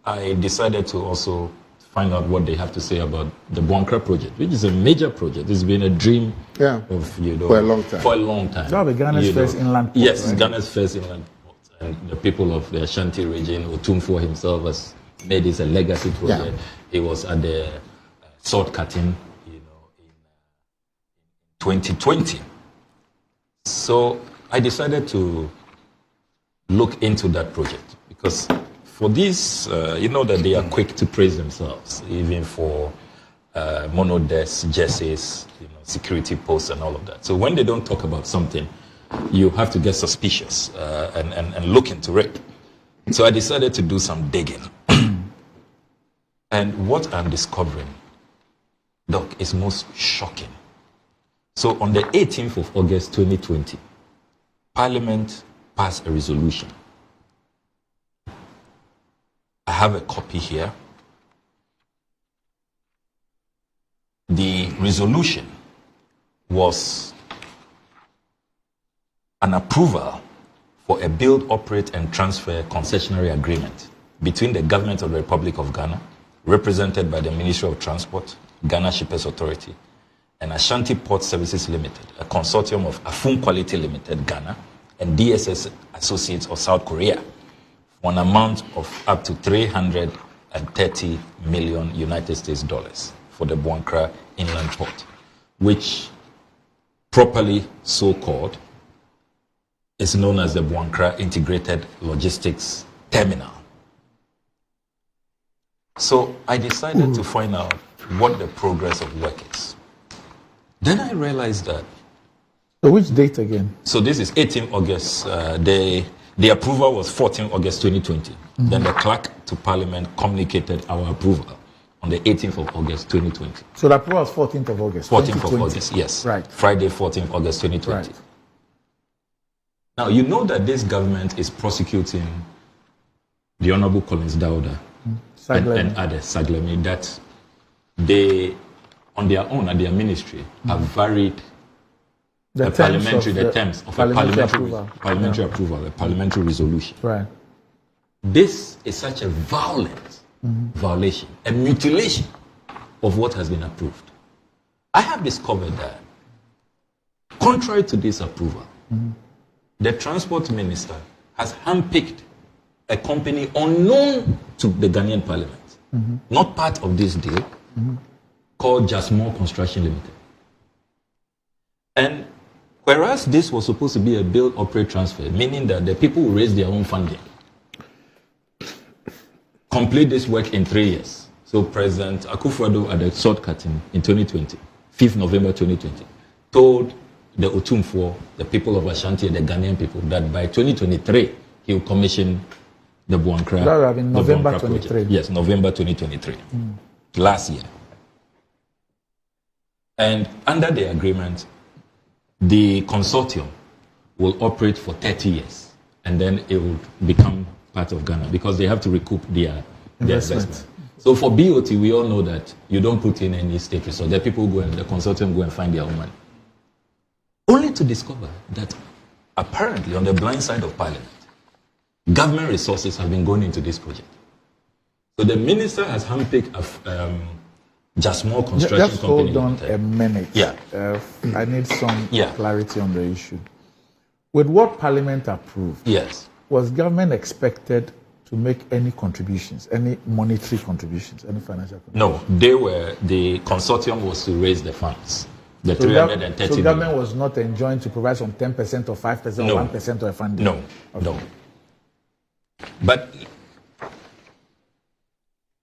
I decided to also find out what they have to say about the Boankra project, which is a major project. It's been a dream of, for a long time. For a long time. That will be Ghana's first inland port. Yes, right? Ghana's first inland port. And the people of the Ashanti region, Otumfuo himself has made this a legacy project. Yeah. He was at the sword cutting, in 2020. So I decided to look into that project because for this, that they are quick to praise themselves, even for monodesk, jerseys, security posts and all of that. So when they don't talk about something, you have to get suspicious and look into it. So I decided to do some digging. And what I'm discovering, Doc, is most shocking. So on the 18th of August 2020, Parliament passed a resolution. I have a copy here. The resolution was an approval for a build, operate, and transfer concessionary agreement between the government of the Republic of Ghana, represented by the Ministry of Transport, Ghana Shippers Authority, and Ashanti Port Services Limited, a consortium of Afun Quality Limited, Ghana, and DSS Associates of South Korea, for an amount of up to 330 million United States dollars for the Boankra inland port, which properly so-called is known as the Boankra Integrated Logistics Terminal. So I decided to find out what the progress of work is. Then I realized that. So which date again? So this is 18 August. The approval was 14 August 2020. Mm-hmm. Then the clerk to Parliament communicated our approval on the 18th of August 2020. So the approval was 14th of August 14th of August, yes. Right. Friday, 14th August 2020. Right. Now, you know that this government is prosecuting the Honorable Collins Dauda and others, Saglemi, that they, on their own, at their ministry, have varied the terms of a parliamentary approval, a parliamentary resolution. Right. This is such a violent violation, a mutilation of what has been approved. I have discovered that, contrary to this approval, the transport minister has handpicked a company unknown to the Ghanaian parliament, not part of this deal, called Jasmore Construction Limited. And whereas this was supposed to be a build, operate, transfer, meaning that the people will raise their own funding, complete this work in 3 years. So President Akufo-Addo at the sword cutting in 2020, 5th November 2020, told the Otumfuo, the people of Ashanti and the Ghanaian people, that by 2023, he will commission the Boankra. That would have been November 23. Yes, November 2023, last year. And under the agreement, the consortium will operate for 30 years, and then it will become part of Ghana because they have to recoup their investment. So for BOT, we all know that you don't put in any state resource. The people go and the consortium go and find their own money. Only to discover that apparently on the blind side of Parliament, government resources have been going into this project. So the minister has handpicked a Jasmore Construction Just Company. Hold on a minute. Yeah. I need some clarity on the issue. With what Parliament approved, yes, was government expected to make any contributions, any monetary contributions, any financial contributions? No, the consortium was to raise the funds. The 330 So government was not enjoined to provide some 10% or 5% or 1% of funding? No, no. But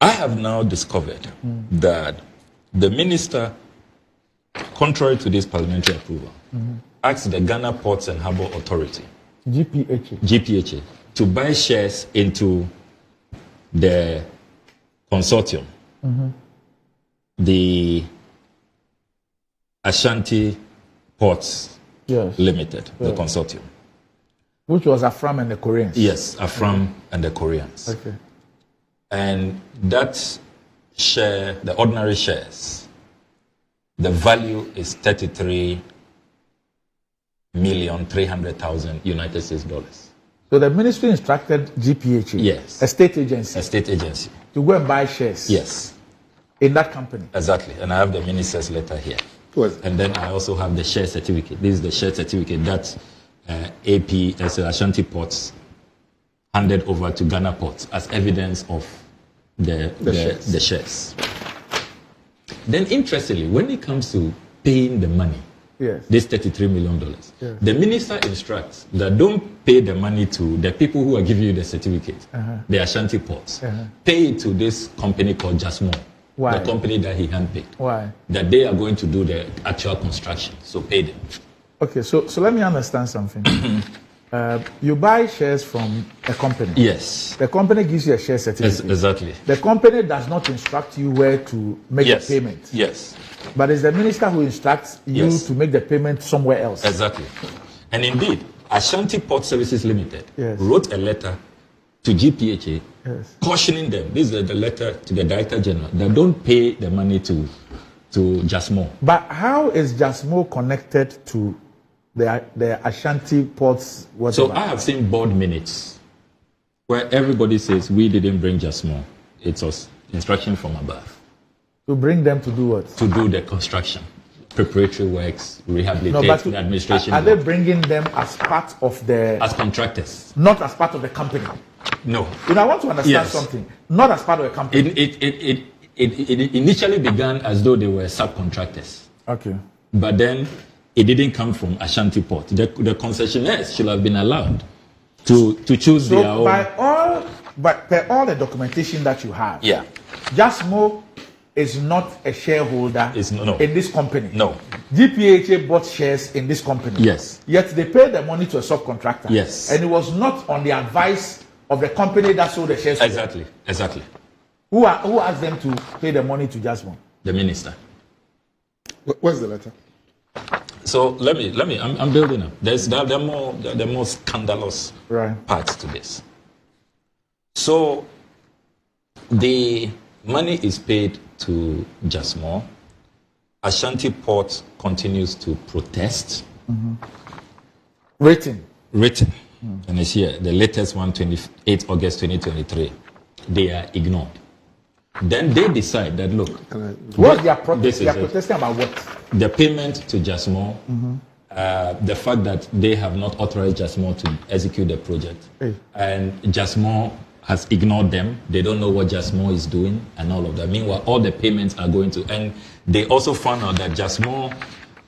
I have now discovered that the minister, contrary to this parliamentary approval, asked the Ghana Ports and Harbour Authority, GPHA, to buy shares into the consortium, the Ashanti Ports Limited, the consortium. Which was Afram and the Koreans? Yes, Afram and the Koreans. Okay. And that share, the ordinary shares, the value is 33,300,000 United States dollars. So the ministry instructed GPHA, yes, a state agency, to go and buy shares. Yes. In that company. Exactly. And I have the minister's letter here. And then I also have the share certificate. This is the share certificate that AP, as Ashanti Ports, handed over to Ghana Ports as evidence of the shares. Then, interestingly, when it comes to paying the money, yes, this $33 million, yes, the minister instructs that don't pay the money to the people who are giving you the certificate, the Ashanti Ports. Pay it to this company called Jasmine. Why? The company that he handpicked. Why? That they are going to do the actual construction. So pay them. Okay, so let me understand something. You buy shares from a company. Yes. The company gives you a share certificate. Exactly. The company does not instruct you where to make the payment. Yes. But it's the minister who instructs you to make the payment somewhere else. Exactly. And indeed, Ashanti Port Services Limited wrote a letter to GPHA cautioning them. This is the letter to the Director General that don't pay the money to Jasmo. But how is Jasmo connected to the Ashanti Ports? Whatever? So I have seen board minutes where everybody says we didn't bring Jasmo. It was instruction from above. To bring them to do what? To do the construction, preparatory works, rehabilitate the administration. Are they bringing them as part of the... As contractors. Not as part of the company? No. You know, I want to understand something. Not as part of the company. It initially began as though they were subcontractors. Okay. But then it didn't come from Ashanti Port. The concessionaires should have been allowed to choose their own. By all the documentation that you have, Jasmo is not a shareholder in this company. No. GPHA bought shares in this company. Yes. Yet they paid the money to a subcontractor. Yes. And it was not on the advice of the company that sold the shares. Exactly. Who asked them to pay the money to Jasmo? The minister. Where's the letter? So let me. I'm building up. There are more scandalous parts to this. So the money is paid to Jasmo. Ashanti Port continues to protest. Written. And it's here, the latest one, 28 August 2023. They are ignored. Then they decide that, look. What's their protest? They are protesting about what? The payment to Jasmo, the fact that they have not authorized Jasmo to execute the project. And Jasmo has ignored them. They don't know what Jasmo is doing and all of that. Meanwhile, all the payments are going to... And they also found out that Jasmo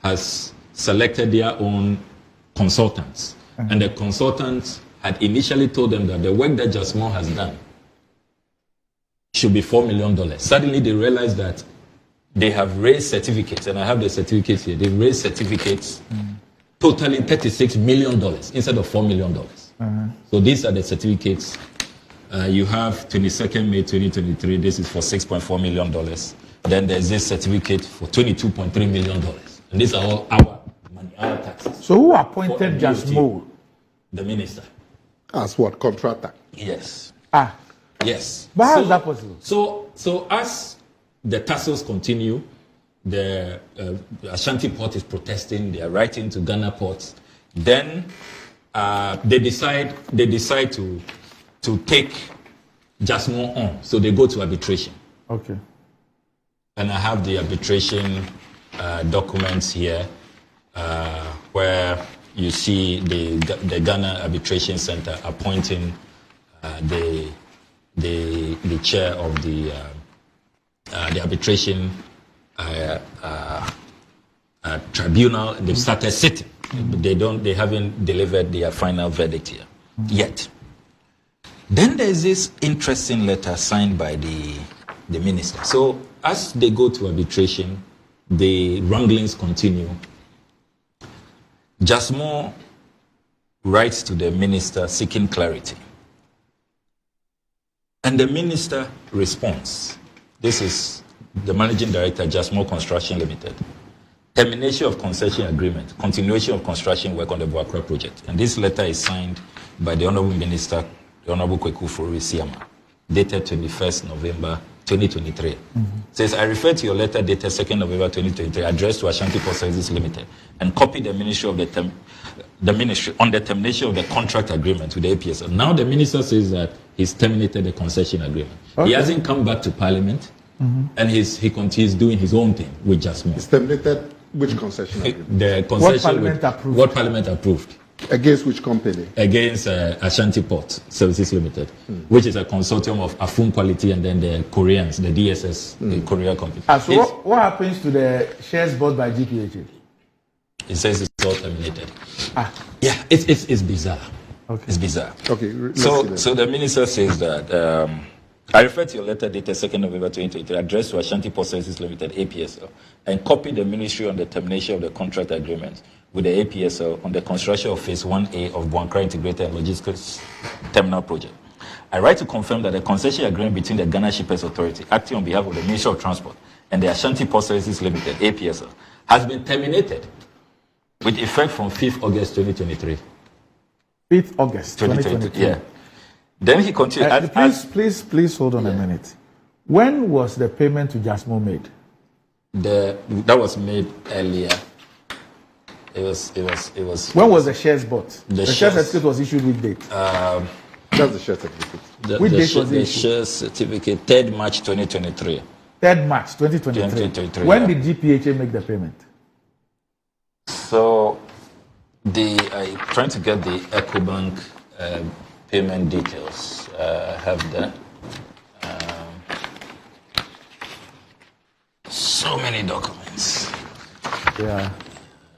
has selected their own consultants. And the consultants had initially told them that the work that Jasmo has done should be $4 million. Suddenly they realized that they have raised certificates, and I have the certificates here. They've raised certificates totaling $36 million instead of $4 million. So these are the certificates. You have 22nd May 2023. This is for $6.4 million. Then there's this certificate for $22.3 million. And these are all our money, our taxes. So who appointed Jasmo? The minister. As what? Contractor? Yes. Yes. But how is that possible? So as the tussles continue, the Ashanti Port is protesting. They are writing to Ghana Ports. Then they decide to take Jasmo on. So they go to arbitration. Okay. And I have the arbitration documents here, where you see the Ghana Arbitration Center appointing the chair of the arbitration tribunal. They've started sitting. They haven't delivered their final verdict here yet. Then there's this interesting letter signed by the minister. So as they go to arbitration, the wranglings continue. Jasmo writes to the minister seeking clarity. And the minister responds. This is the managing director, Jasmo Construction Limited. Termination of concession agreement, continuation of construction work on the Boankra project. And this letter is signed by the Honorable Minister, the Honorable Kweku Fori Siama, dated 21st November 2023. Says, I refer to your letter dated 2nd November 2023, addressed to Ashanti Port Services Limited, and copy the Ministry of the Ministry on the termination of the contract agreement with the APSL. Now the minister says that he's terminated the concession agreement. Okay. He hasn't come back to Parliament, and he continues doing his own thing with Just More. He's terminated which concession agreement? The concession what Parliament approved. Against which company? Against Ashanti Port Services Limited, which is a consortium of Afun Quality and then the Koreans, the DSS, the Korea company. So what happens to the shares bought by GPHA? It says it's all terminated. Yeah, it's bizarre. Okay. It's bizarre. Okay. So the minister says that I refer to your letter dated 2nd November 2023, addressed to Ashanti Port Services Limited, APSL, and copy the ministry on the termination of the contract agreement with the APSL on the construction of Phase 1A of Boankra Integrated and Logistics Terminal Project. I write to confirm that the concession agreement between the Ghana Shippers Authority, acting on behalf of the Ministry of Transport, and the Ashanti Port Services Limited, APSL, has been terminated with effect from 5th August 2023. 5th August 2023. Yeah. Then he continued. Please hold on a minute. When was the payment to Just More made? That was made earlier. It was. When was the shares bought? The share certificate was issued with date. That's the share certificate. Which date was it the issued? share certificate, 3rd March 2023. 3rd March 2023. When did GPHA make the payment? So, I'm trying to get the EcoBank payment details. I have that. So many documents. Yeah.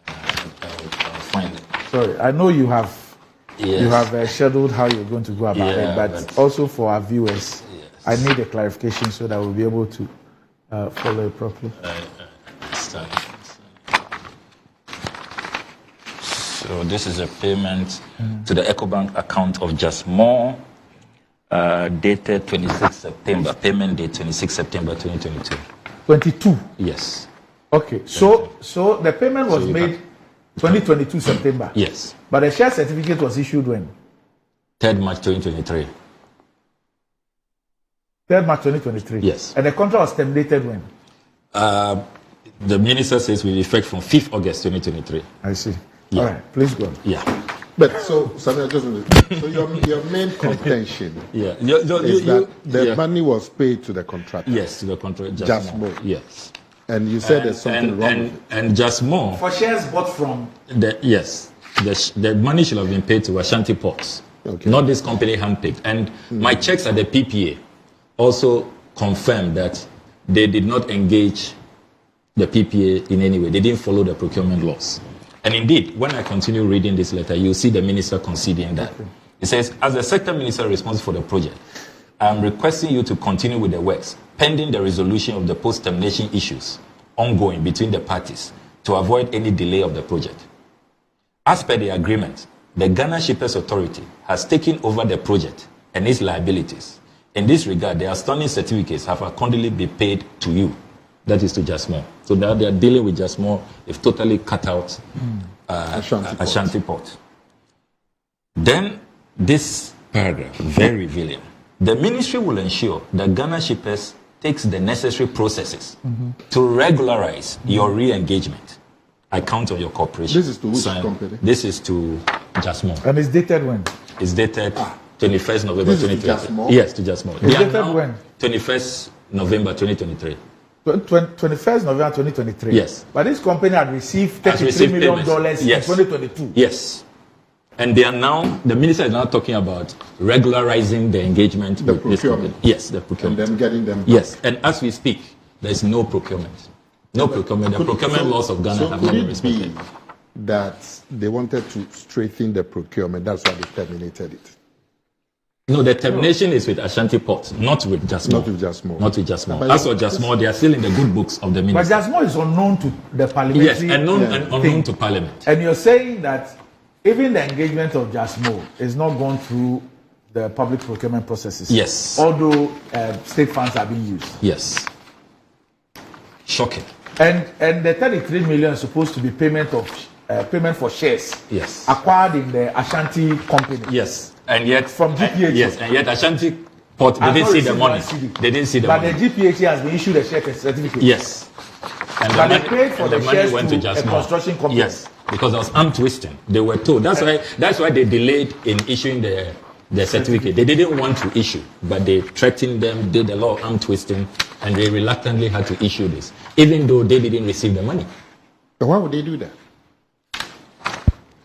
I'll find it. Sorry, I know you have. Yes. You have scheduled how you're going to go about it, but also for our viewers, I need a clarification so that we'll be able to follow it properly. So this is a payment to the EcoBank account of Just More, dated 26 September. Payment date 26 September 2022. 22. Yes. Okay. So the payment was made 2022 September. Yes. But the share certificate was issued when? 3rd March 2023. 3rd March 2023. Yes. And the contract was terminated when? The minister says with effect from 5th August 2023. I see. Yeah. All right, please go on. Yeah. But so, Samuel, so your main contention is that the money was paid to the contractor. Yes, to the contractor. Just more. Yes. And you said there's something wrong with it. And Just More. For shares bought from? The money should have been paid to Ashanti Ports. Okay. Not this company handpicked. And my checks at the PPA also confirmed that they did not engage the PPA in any way. They didn't follow the procurement laws. And indeed, when I continue reading this letter, you'll see the minister conceding that. Okay. It says, as the sector minister responsible for the project, I am requesting you to continue with the works, pending the resolution of the post-termination issues ongoing between the parties to avoid any delay of the project. As per the agreement, the Ghana Shippers Authority has taken over the project and its liabilities. In this regard, the outstanding certificates have accordingly been paid to you. That is to Just More. So now they are dealing with Just More. They've totally cut out Ashanti Port. Then this paragraph, very revealing. The ministry will ensure that Ghana Shippers takes the necessary processes to regularize your re-engagement. I count on your cooperation. This is to which company? This is to Just More. And it's dated when? It's dated 21st November 2023. Yes, to Just More. It's dated when? 21st November 2023. 21st November 2023. Yes. But this company had received $33 million in 2022. Yes. And they are now, the minister is now talking about regularizing the engagement with this company. Yes, the procurement. And then getting them back. Yes. And as we speak, there is no procurement. No procurement. The procurement laws of Ghana have not been respected. That they wanted to strengthen the procurement. That's why they terminated it. No, the termination is with Ashanti Port, not with Just More. Not with Just More. Not with Just More. As for Just More, they are still in the good books of the ministry. But Just More is unknown to the parliamentary. Yes, and unknown to Parliament. And you're saying that even the engagement of Just More is not gone through the public procurement processes. Yes. Although state funds are being used. Yes. Shocking. And the 33 million is supposed to be payment for shares. Yes. Acquired in the Ashanti company. Yes. And yet from GPHA. Yes, and yet Ashanti But they didn't see the money. They didn't see the money. But the GPHA has been issued a share certificate. Yes. And but they paid for the money shares went to a construction company. Yes, because there was arm twisting. They were told. That's why they delayed in issuing the certificate. They didn't want to issue, but they threatened them, did a lot of arm twisting, and they reluctantly had to issue this, even though they didn't receive the money. But why would they do that?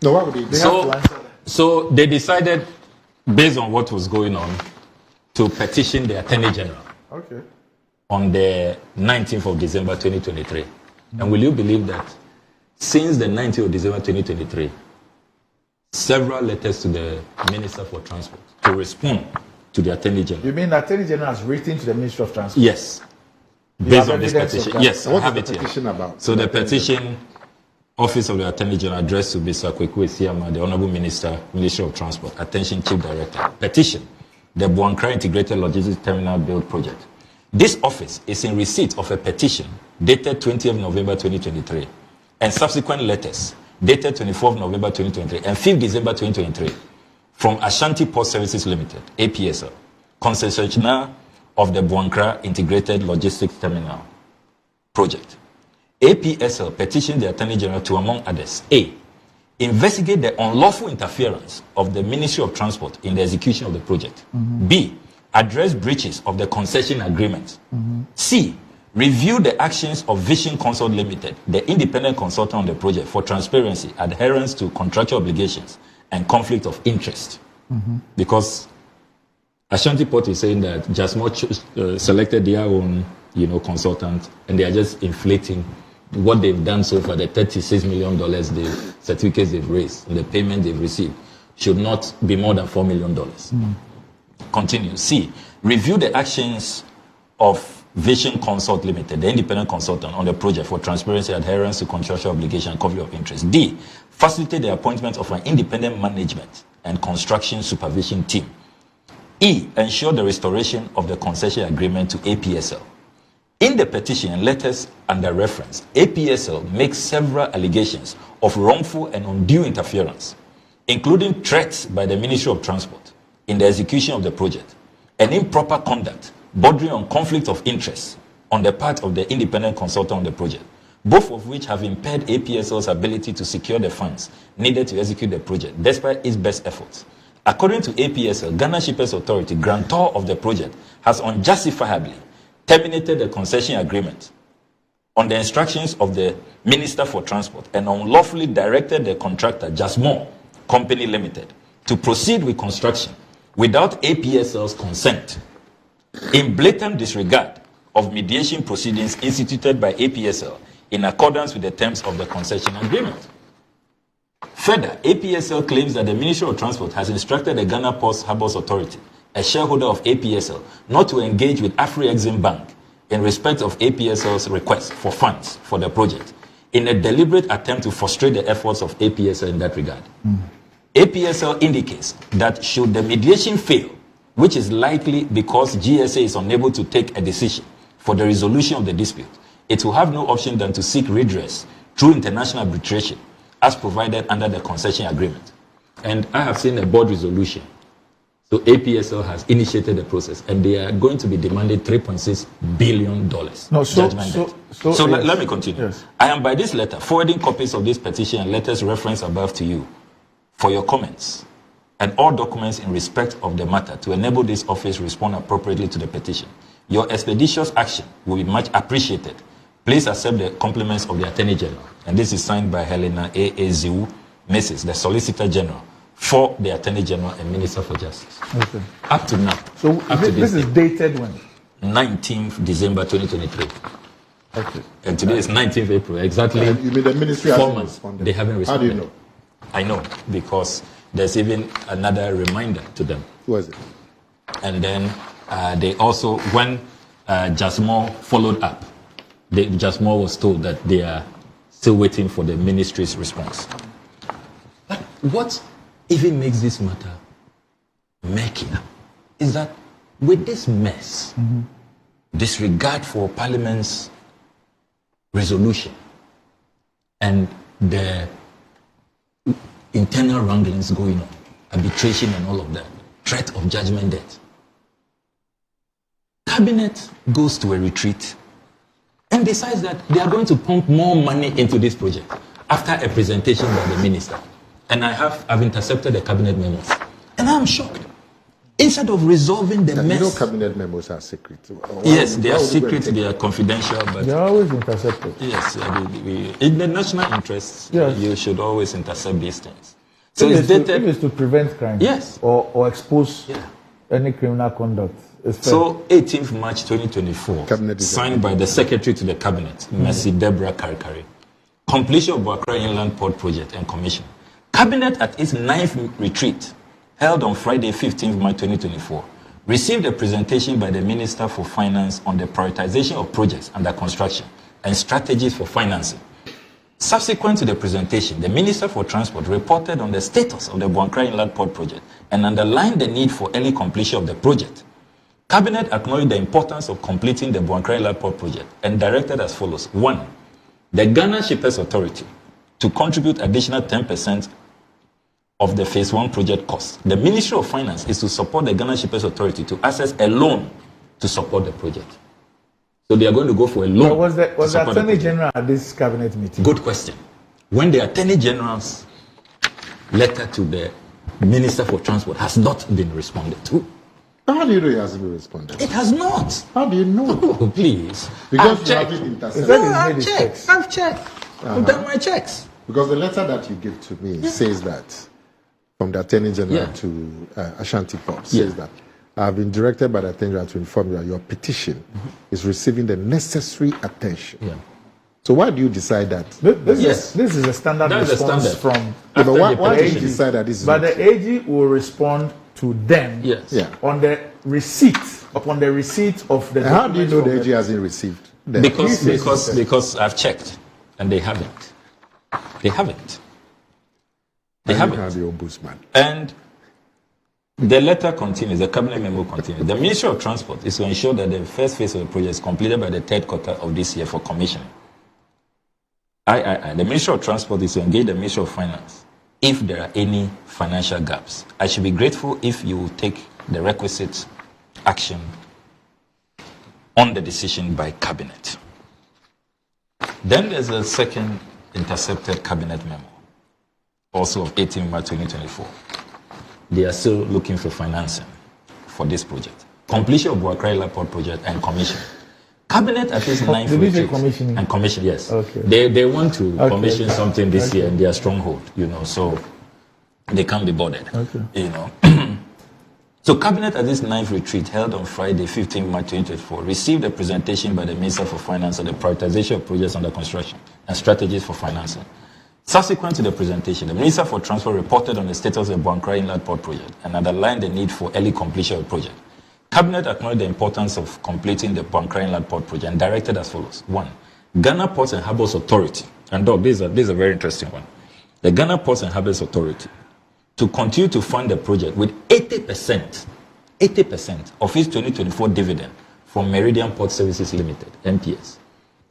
No, why would they do that? So they decided, based on what was going on, to petition the Attorney General. Okay. On the 19th of December 2023. And will you believe that since the 19th of December 2023, several letters to the Minister for Transport to respond to the Attorney General. You mean the Attorney General has written to the Minister of Transport? Yes. Based on this petition. Yes, I have it here. Petition about? So the petition, Office of the Attorney General, addressed to Mr. Kwekwe Siama, the Honorable Minister of Transport, Attention Chief Director. Petition, the Boankra Integrated Logistics Terminal Build Project. This office is in receipt of a petition dated 20th November 2023 and subsequent letters dated 24th November 2023 and 5th December 2023 from Ashanti Port Services Limited, APSL, concessionaire of the Boankra Integrated Logistics Terminal Project. APSL petitioned the Attorney General to, among others, A, investigate the unlawful interference of the Ministry of Transport in the execution of the project. B, address breaches of the concession agreement. C, review the actions of Vision Consult Limited, the independent consultant on the project, for transparency, adherence to contractual obligations, and conflict of interest. Because Ashanti Port is saying that Jasmo selected their own, consultant, and they are just inflating what they've done so far. The $36 million, the certificates they've raised, and the payment they've received should not be more than $4 million. Continue. C, review the actions of Vision Consult Limited, the independent consultant on the project, for transparency, adherence to contractual obligation, and conflict of interest. D, facilitate the appointment of an independent management and construction supervision team. E, ensure the restoration of the concession agreement to APSL. In the petition and letters under reference, APSL makes several allegations of wrongful and undue interference, including threats by the Ministry of Transport in the execution of the project, and improper conduct bordering on conflict of interest on the part of the independent consultant on the project, both of which have impaired APSL's ability to secure the funds needed to execute the project, despite its best efforts. According to APSL, Ghana Shippers Authority, grantor of the project, has unjustifiably terminated the concession agreement on the instructions of the Minister for Transport and unlawfully directed the contractor, Jasmo Company Limited, to proceed with construction without APSL's consent, in blatant disregard of mediation proceedings instituted by APSL in accordance with the terms of the concession agreement. Further, APSL claims that the Ministry of Transport has instructed the Ghana Ports Harbours Authority, a shareholder of APSL, not to engage with Afri-Exim Bank in respect of APSL's request for funds for the project, in a deliberate attempt to frustrate the efforts of APSL in that regard. APSL indicates that should the mediation fail, which is likely because GSA is unable to take a decision for the resolution of the dispute, it will have no option than to seek redress through international arbitration as provided under the concession agreement. And I have seen a board resolution. So APSL has initiated the process, and they are going to be demanding $3.6 billion. So let me continue. Yes. I am by this letter forwarding copies of this petition and letters referenced above to you for your comments and all documents in respect of the matter to enable this office respond appropriately to the petition. Your expeditious action will be much appreciated. Please accept the compliments of the Attorney General. And this is signed by Helena A. Ziu, Mrs., the Solicitor General for the Attorney General and Minister for Justice. Okay. Up to now. So this is dated when? 19th December 2023. Okay. And today is 19th April. Exactly. You mean the ministry hasn't responded? They haven't responded. How do you know? I know, because there's even another reminder to them. Who is it? And then they also, when Jasmo followed up, Jasmo was told that they are still waiting for the ministry's response. But what even makes this matter murkier is that with this mess, disregard for Parliament's resolution and the internal wranglings going on, arbitration and all of that, threat of judgment debt, cabinet goes to a retreat and decides that they are going to pump more money into this project after a presentation by the minister. And I've intercepted the cabinet memos. And I'm shocked. Instead of resolving the mess... You know cabinet memos are secret. Yes, they are secret, they are confidential, but... They're always intercepted. Yes, in the national interests, yes. You should always intercept these things. So it's to prevent crime. Yes. Or expose any criminal conduct. So 18th March 2024, signed by the Secretary to the Cabinet, Mercy Deborah Karikari. Completion of Boankra Inland Port Project and Commission. Cabinet at its 9th retreat, held on Friday 15th March 2024, received a presentation by the Minister for Finance on the prioritization of projects under construction and strategies for financing. Subsequent to the presentation, the Minister for Transport reported on the status of the Boankra Inland Port Project and underlined the need for early completion of the project. Cabinet acknowledged the importance of completing the Boankra Inland Port Project and directed as follows. 1. The Ghana Shippers Authority to contribute additional 10% of the Phase 1 project cost. The Ministry of Finance is to support the Ghana Shippers Authority to access a loan to support the project. So they are going to go for a loan. Was the Attorney General at this cabinet meeting? Good question. When the Attorney General's letter to the Minister for Transport has not been responded to. How do you know it hasn't been responded? It has not. How do you know? Oh, please. Because I've you checked. haven't intercepted. No, I've checked. I've checked. I've done my checks. Because the letter that you give to me says that, from the Attorney General to Ashanti Port, says that I've been directed by the Attorney General to inform you that your petition is receiving the necessary attention. Yeah. So why do you decide that? This is a standard response from... But why do you decide that this is... But the AG will respond to them on the receipt, upon the receipt of the... How do you know the AG hasn't received? Because I've checked and they haven't. They haven't. They haven't. Have the ombudsman. And the letter continues, the cabinet memo continues. The Ministry of Transport is to ensure that the first phase of the project is completed by the 3rd quarter of this year for commissioning. The Ministry of Transport is to engage the Ministry of Finance if there are any financial gaps. I should be grateful if you will take the requisite action on the decision by cabinet. Then there's a second intercepted cabinet memo, also of 18 March 2024. They are still looking for financing for this project. Completion of Boankra Inland Port Project and commission. Cabinet at least 9th retreat. And commission, yes. Okay. They want to commission something this year in their stronghold, so they can't be bothered, So Cabinet at this 9th retreat held on Friday, 15 March 2024, received a presentation by the Minister for Finance on the prioritization of projects under construction and strategies for financing. Subsequent to the presentation, the Minister for Transport reported on the status of the Boankra Inland Port Project and underlined the need for early completion of the project. Cabinet acknowledged the importance of completing the Boankra Inland Port Project and directed as follows. 1. Ghana Ports and Harbours Authority, and this is a very interesting one. The Ghana Ports and Harbours Authority to continue to fund the project with 80% of its 2024 dividend from Meridian Port Services Limited, MPS.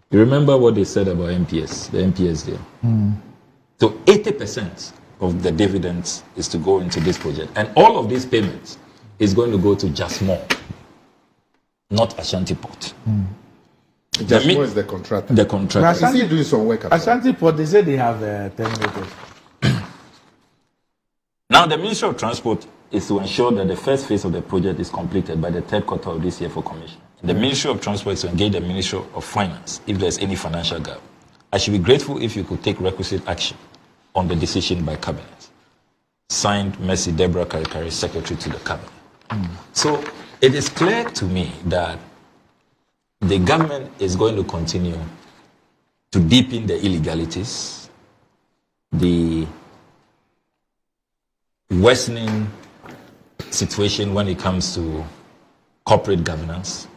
You remember what they said about MPS, the MPS deal? So 80% of the dividends is to go into this project. And all of these payments is going to go to Jasmine, not Ashanti Port. Jasmine is the contractor. The contractor. Is he doing some work? Ashanti Port, they say they have terminated. Now, the Ministry of Transport is to ensure that the first phase of the project is completed by the 3rd quarter of this year for commission. The Ministry of Transport is to engage the Ministry of Finance if there is any financial gap. I should be grateful if you could take requisite action on the decision by Cabinet. Signed, Mercy Deborah Karikari, Secretary to the Cabinet. So it is clear to me that the government is going to continue to deepen the illegalities, the worsening situation when it comes to corporate governance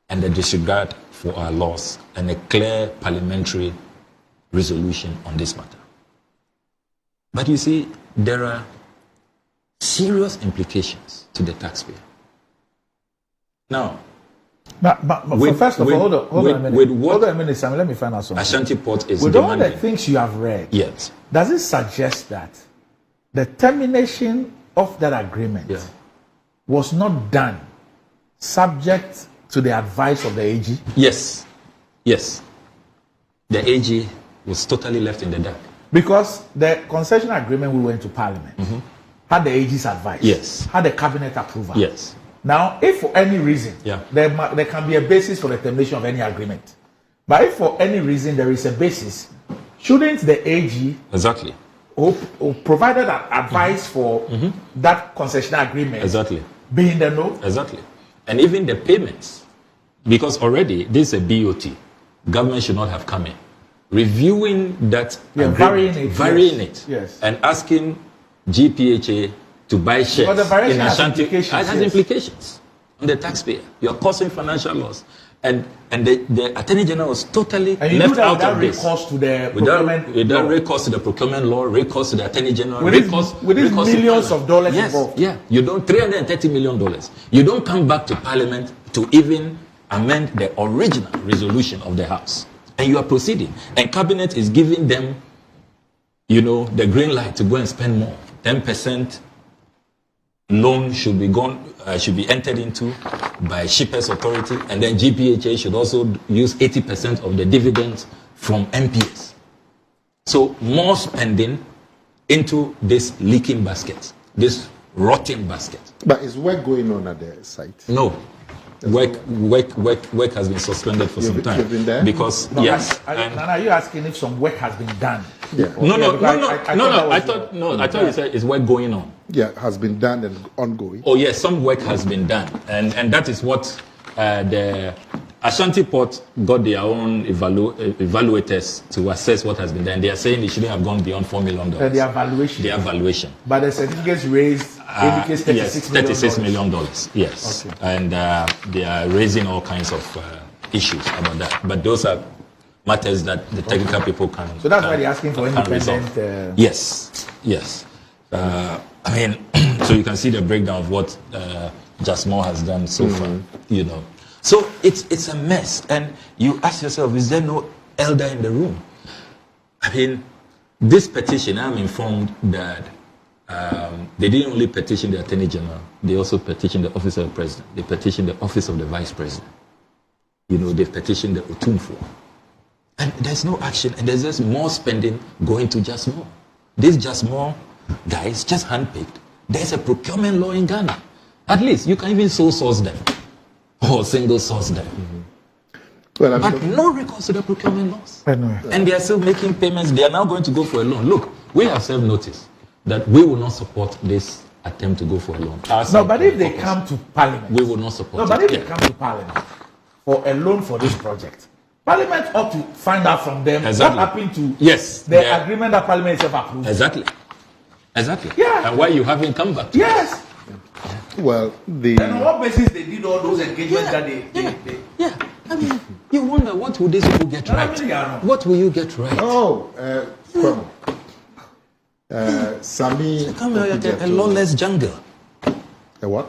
and the disregard for our laws and a clear parliamentary resolution on this matter. But you see, there are serious implications to the taxpayer. Now, first of all, hold on a minute, Sam, let me find out something. Ashanti Port is with demanding. All the things you have read, yes, does it suggest that the termination of that agreement was not done subject to the advice of the AG? Yes. Yes. The AG was totally left in the dark. Because the concession agreement we went to Parliament had the AG's advice. Yes. Had the cabinet approval. Yes. Now, if for any reason there can be a basis for the termination of any agreement, but if for any reason there is a basis, shouldn't the AG exactly who provided advice for that concession agreement be in the know? Exactly. And even the payments, because already this is a BOT, government should not have come in. Reviewing that varying it, and asking GPHA to buy shares in Ashanti has implications on the taxpayer. You're causing financial loss. And the Attorney General was totally left out of this. Without recourse to the procurement law, recourse to the Attorney General, with millions of dollars involved. Yeah, you don't $330 million. You don't come back to Parliament to even amend the original resolution of the House, and you are proceeding. And Cabinet is giving them, the green light to go and spend more. 10% loan should be entered into by Shippers Authority, and then GPHA should also use 80% of the dividends from MPS. So more spending into this leaking basket, this rotting basket. But is work going on at the site? No. Work has been suspended for some time. You've been there? Because yes. Are you asking if some work has been done? Yeah. No. I thought you said is work going on. Yeah, has been done and ongoing. Oh yes, some work has been done, and that is what the Ashanti Port got their own evaluators to assess what has been done. They are saying it shouldn't have gone beyond $4 million. The evaluation. But the certificates raised indicates $36 million. Yes. Okay. And they are raising all kinds of issues about that. But those are matters that the technical people can. So that's why they're asking for independent. Yes. So you can see the breakdown of what Jasmine has done so far. So it's a mess, and you ask yourself, is there no elder in the room? This petition, I'm informed that they didn't only petition the Attorney General, they also petitioned the Office of the President, they petitioned the Office of the Vice President. They petitioned the Otumfo. And there's no action, and there's just more spending going to Jasmine. This Jasmine guys just handpicked. There's a procurement law in Ghana. At least you can even sole source them or single source them. But no recourse to the procurement laws. And they are still making payments. They are now going to go for a loan. Look, we have served notice that we will not support this attempt to go for a loan. But if they come to Parliament, we will not support it. But if they come to Parliament for a loan for this project, Parliament ought to find out from them what happened to the agreement that Parliament itself approved. Exactly. Yeah. And why you haven't come back? Yes. Well, and on what basis they did all those engagements that they you wonder, what will these people get right? What will you get right? Sami a lawless jungle. A what?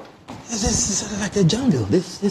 This is like a jungle. This